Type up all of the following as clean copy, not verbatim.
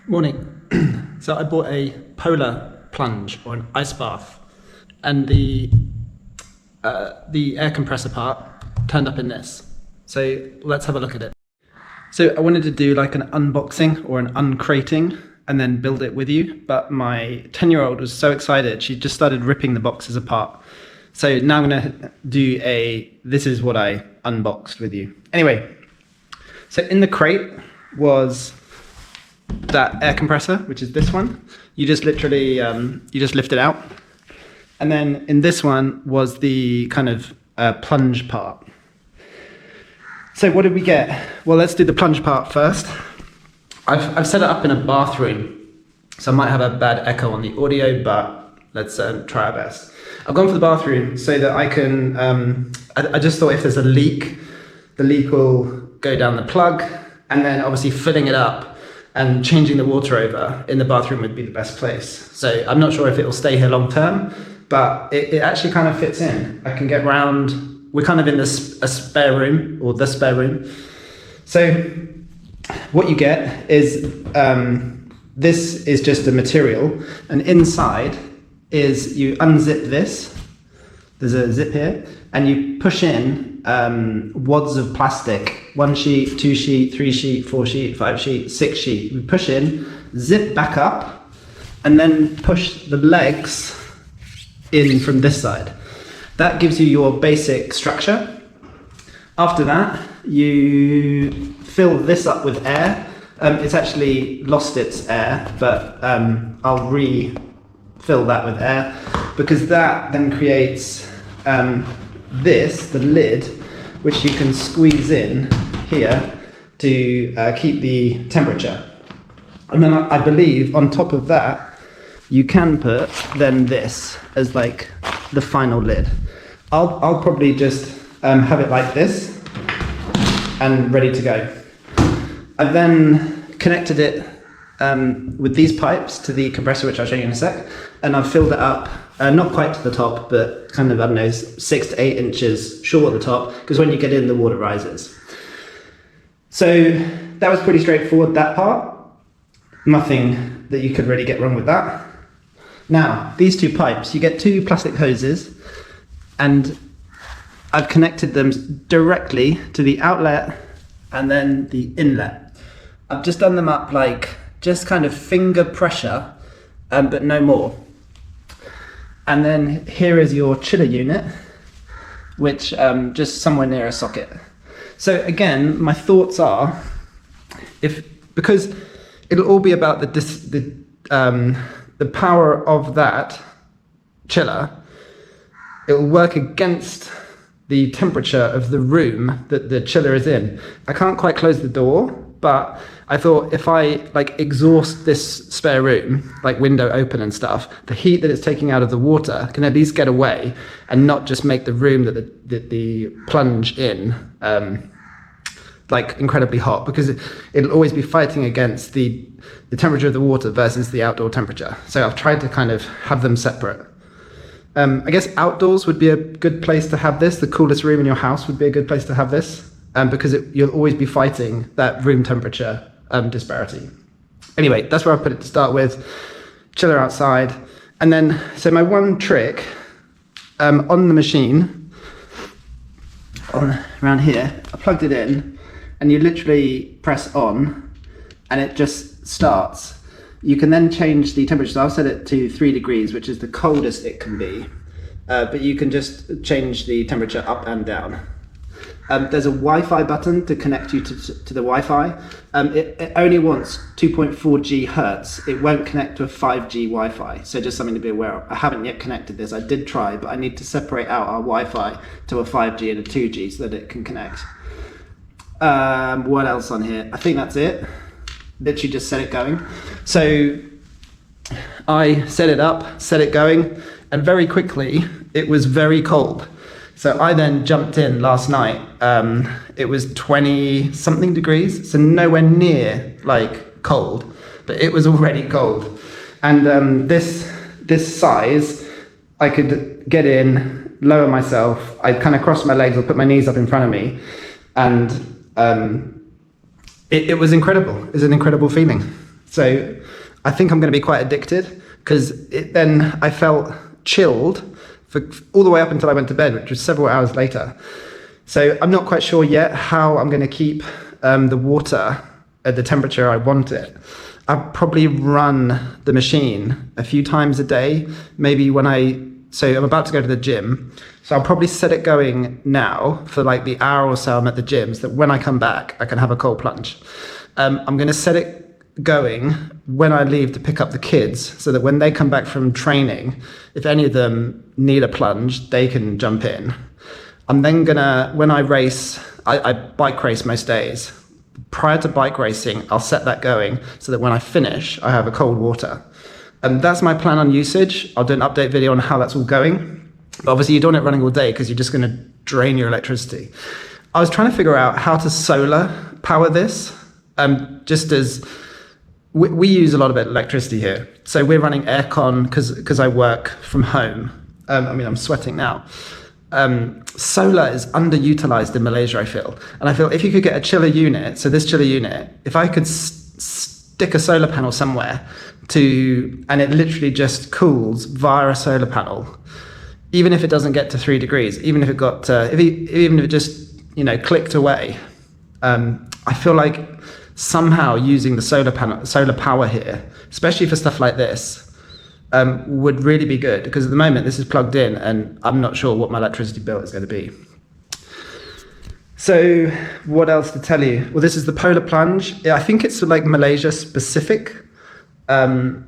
Morning. So I bought a polar plunge, or an ice bath, and the air compressor part turned up in this. So let's have a look at it. So I wanted to do like an unboxing or an uncrating and then build it with you, but my 10-year-old was so excited, she just started ripping the boxes apart. So now I'm gonna do this is what I unboxed with you. Anyway, so in the crate was that air compressor, which is this one. You just literally, you just lift it out. And then in this one was the kind of plunge part. So what did we get? Well, let's do the plunge part first. I've set it up in a bathroom, so I might have a bad echo on the audio, but let's try our best. I've gone for the bathroom so that I can, I just thought if there's a leak, the leak will go down the plug, and then obviously filling it up and changing the water over in the bathroom would be the best place. So I'm not sure if it will stay here long term, but it actually kind of fits in. I can get round, we're kind of in a spare room, or the spare room. So what you get is, this is just a material, and inside is you unzip this, there's a zip here, and you push in wads of plastic, 1 sheet, 2 sheet, 3 sheet, 4 sheet, 5 sheet, 6 sheet. We push in, zip back up, and then push the legs in from this side. That gives you your basic structure. After that, you fill this up with air. It's actually lost its air, but I'll refill that with air, because that then creates the lid, which you can squeeze in here to keep the temperature. And then I believe on top of that, you can put then this as like the final lid. I'll probably just have it like this and ready to go. I've then connected it with these pipes to the compressor, which I'll show you in a sec, and I've filled it up, not quite to the top, but kind of, I don't know, 6 to 8 inches short at the top, because when you get in, the water rises. So that was pretty straightforward, that part. Nothing that you could really get wrong with that. Now, these two pipes, you get 2 plastic hoses, and I've connected them directly to the outlet and then the inlet. I've just done them up like, just kind of finger pressure, but no more. And then here is your chiller unit, which just somewhere near a socket. So again, my thoughts are, because it'll all be about the power of that chiller, it will work against the temperature of the room that the chiller is in. I can't quite close the door, but I thought if I like exhaust this spare room, like window open and stuff, the heat that it's taking out of the water can at least get away and not just make the room that the plunge in like incredibly hot, because it'll always be fighting against the temperature of the water versus the outdoor temperature. So I've tried to kind of have them separate. I guess outdoors would be a good place to have this. The coolest room in your house would be a good place to have this, because you'll always be fighting that room temperature disparity. Anyway, that's where I put it to start with. Chiller outside. And then, so my one trick on the machine, around here, I plugged it in, and you literally press on, and it just starts. You can then change the temperature. So I've set it to 3 degrees, which is the coldest it can be. But you can just change the temperature up and down. There's a Wi-Fi button to connect you to the Wi-Fi. It only wants 2.4 GHz. It won't connect to a 5G Wi-Fi. So just something to be aware of. I haven't yet connected this. I did try, but I need to separate out our Wi-Fi to a 5G and a 2G so that it can connect. What else on here? I think that's it. Literally just set it going. So I set it up, set it going, and very quickly it was very cold. So I then jumped in last night. It was 20 something degrees, so nowhere near like cold, but it was already cold. And this size, I could get in, lower myself. I'd kind of cross my legs or put my knees up in front of me, and it was incredible. It was an incredible feeling. So I think I'm going to be quite addicted, because then I felt chilled for all the way up until I went to bed, which was several hours later. So I'm not quite sure yet how I'm going to keep the water at the temperature I want it. I'll probably run the machine a few times a day, maybe so I'm about to go to the gym, so I'll probably set it going now for like the hour or so I'm at the gym, so that when I come back, I can have a cold plunge. I'm going to set it going when I leave to pick up the kids, so that when they come back from training, if any of them need a plunge, they can jump in. I'm then gonna, when I race, I bike race most days. Prior to bike racing, I'll set that going so that when I finish, I have a cold water. And that's my plan on usage. I'll do an update video on how that's all going. But obviously you don't want it running all day, because you're just gonna drain your electricity. I was trying to figure out how to solar power this, just as we use a lot of electricity here. So we're running aircon because I work from home. I'm sweating now. Solar is underutilized in Malaysia, I feel. And I feel if you could get a chiller unit, so this chiller unit, if I could stick a solar panel somewhere and it literally just cools via a solar panel, even if it doesn't get to 3 degrees, even if it got even if it just, clicked away, I feel like somehow using the solar power here, especially for stuff like this, would really be good, because at the moment this is plugged in and I'm not sure what my electricity bill is going to be. So what else to tell you? Well, this is the Polar Plunge. I think it's like Malaysia specific. I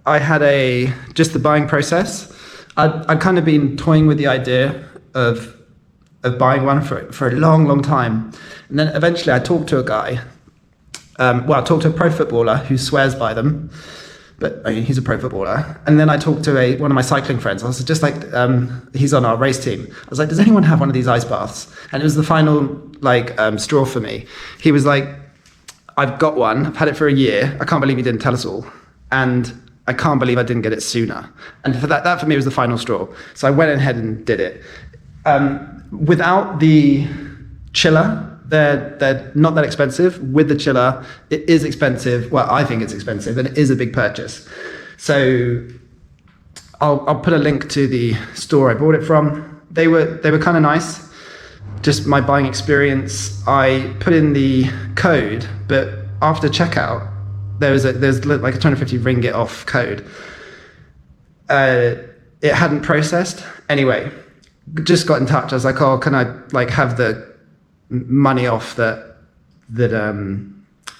had just the buying process. I'd kind of been toying with the idea of buying one for a long time. And then eventually I talked to a guy, I talked to a pro footballer who swears by them, but he's a pro footballer. And then I talked to one of my cycling friends. I was just like, he's on our race team. I was like, does anyone have one of these ice baths? And it was the final straw for me. He was like, I've got one. I've had it for a year. I can't believe he didn't tell us all. And I can't believe I didn't get it sooner. And for that for me was the final straw. So I went ahead and did it. Without the chiller, they're not that expensive. With the chiller, it is expensive. Well, I think it's expensive, and it is a big purchase. So I'll put a link to the store I bought it from. They were kind of nice. Just my buying experience. I put in the code, but after checkout, there's like a 250 ringgit off code. It hadn't processed. Anyway, just got in touch. I was like, oh, can I have the money off that the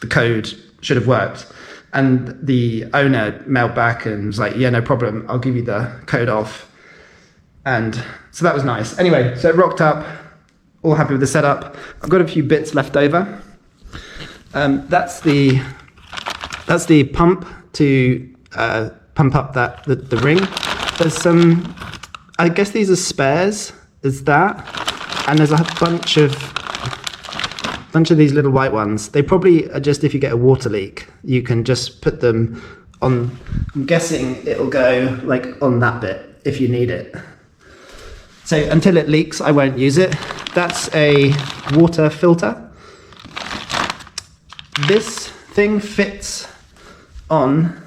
code should have worked? And the owner mailed back and was like, yeah, no problem, I'll give you the code off. And so that was nice. Anyway, so it rocked up, all happy with the setup. I've got a few bits left over. That's the pump to pump up the ring. There's some, I guess these are spares. There's that, and there's a bunch of these little white ones. They probably are just if you get a water leak, you can just put them on. I'm guessing it'll go on that bit if you need it. So until it leaks, I won't use it. That's a water filter. This thing fits on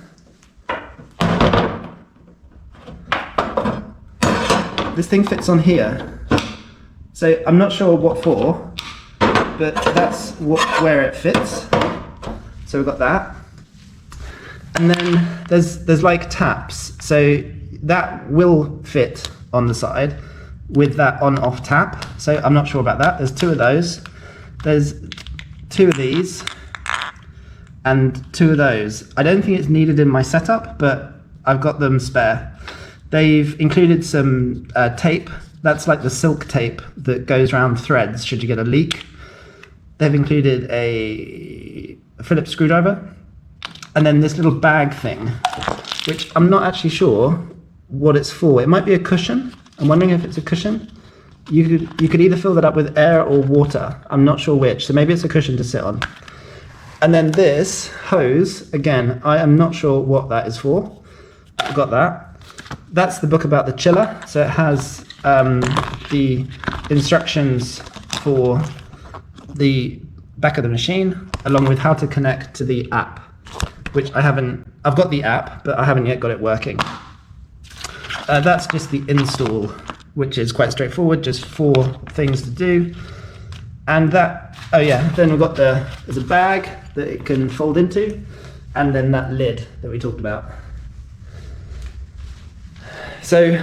here. So I'm not sure what for, but that's where it fits. So we've got that. And then there's like taps. So that will fit on the side with that on-off tap. So I'm not sure about that. There's two of those. There's two of these and two of those. I don't think it's needed in my setup, but I've got them spare. They've included some tape. That's like the silk tape that goes around threads should you get a leak. They've included a Phillips screwdriver, and then this little bag thing, which I'm not actually sure what it's for. It might be a cushion. I'm wondering if it's a cushion. You could either fill that up with air or water. I'm not sure which, so maybe it's a cushion to sit on. And then this hose, again, I am not sure what that is for. I've got that. That's the book about the chiller. So it has the instructions for the back of the machine. along with how to connect to the app, which I've got the app, but I haven't yet got it working. That's just the install, which is quite straightforward, just 4 things to do. And that, oh yeah, then we've got there's a bag that it can fold into, and then that lid that we talked about. So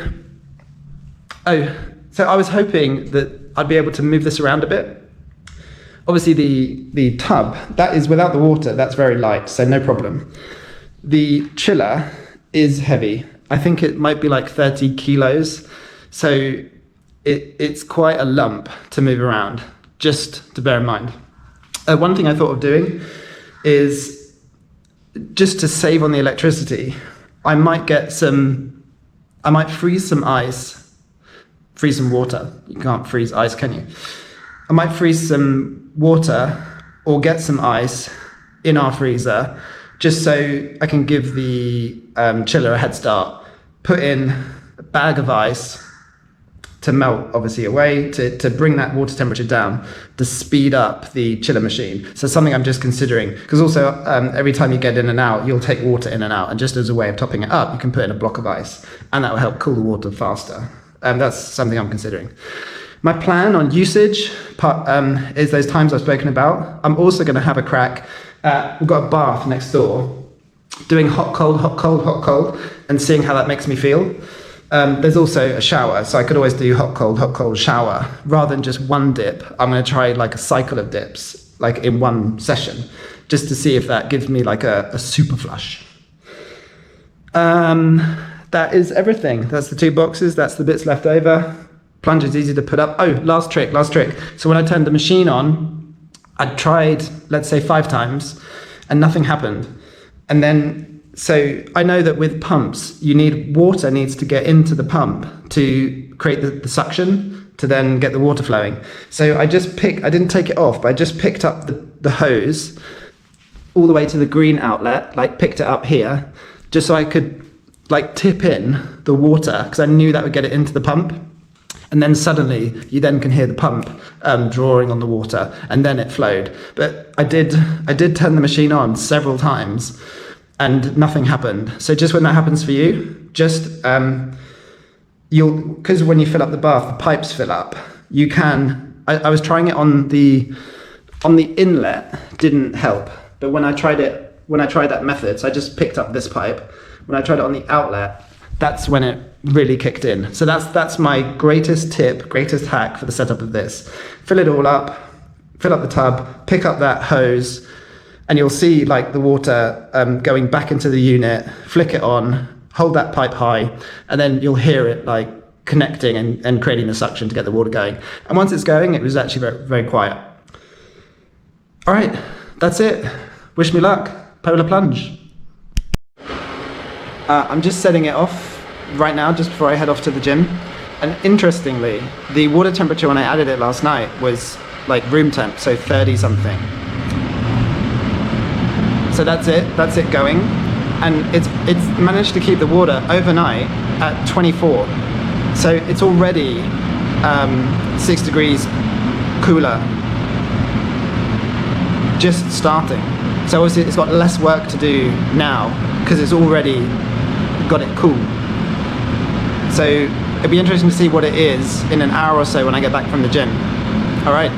I was hoping that I'd be able to move this around a bit. Obviously the tub, that is without the water, that's very light, so no problem. The chiller is heavy. I think it might be like 30 kilos, so it's quite a lump to move around, just to bear in mind. One thing I thought of doing is, just to save on the electricity, I might freeze some ice, freeze some water. You can't freeze ice, can you? I might freeze some water or get some ice in our freezer, just so I can give the chiller a head start. Put in a bag of ice to melt, obviously, away, to bring that water temperature down, to speed up the chiller machine. So something I'm just considering, because also every time you get in and out, you'll take water in and out, and just as a way of topping it up, you can put in a block of ice, and that will help cool the water faster. That's something I'm considering. My plan on usage is those times I've spoken about. I'm also going to have a crack at, we've got a bath next door, doing hot, cold, hot, cold, hot, cold, and seeing how that makes me feel. There's also a shower, so I could always do hot, cold shower. Rather than just one dip, I'm going to try like a cycle of dips, like in one session, just to see if that gives me like a super flush. That is everything. That's the 2 boxes, that's the bits left over. Plunge is easy to put up. Oh, last trick. So when I turned the machine on, I tried, let's say 5 times, and nothing happened. And then, so I know that with pumps, water needs to get into the pump to create the suction, to then get the water flowing. So I didn't take it off, but I just picked up the hose all the way to the green outlet, like picked it up here, just so I could like tip in the water, because I knew that would get it into the pump. And then suddenly you then can hear the pump drawing on the water, and then it flowed. But I did turn the machine on several times and nothing happened. So just when that happens for you, just because when you fill up the bath, the pipes fill up. You can. I was trying it on the inlet, didn't help. But when I tried that method, so I just picked up this pipe. When I tried it on the outlet, that's when it really kicked in. So that's my greatest hack for the setup of this. Fill it all up, fill up the tub, pick up that hose, and you'll see like the water going back into the unit, flick it on, hold that pipe high, and then you'll hear it like connecting and creating the suction to get the water going. And once it's going, it was actually very, very quiet. All right, that's it. Wish me luck. Polar plunge. I'm just setting it off right now, just before I head off to the gym. And interestingly, the water temperature when I added it last night was like room temp, so 30 something. So that's it going. And it's managed to keep the water overnight at 24. So it's already 6 degrees cooler, just starting. So obviously it's got less work to do now, because it's already got it cool. So it'd be interesting to see what it is in an hour or so when I get back from the gym. All right.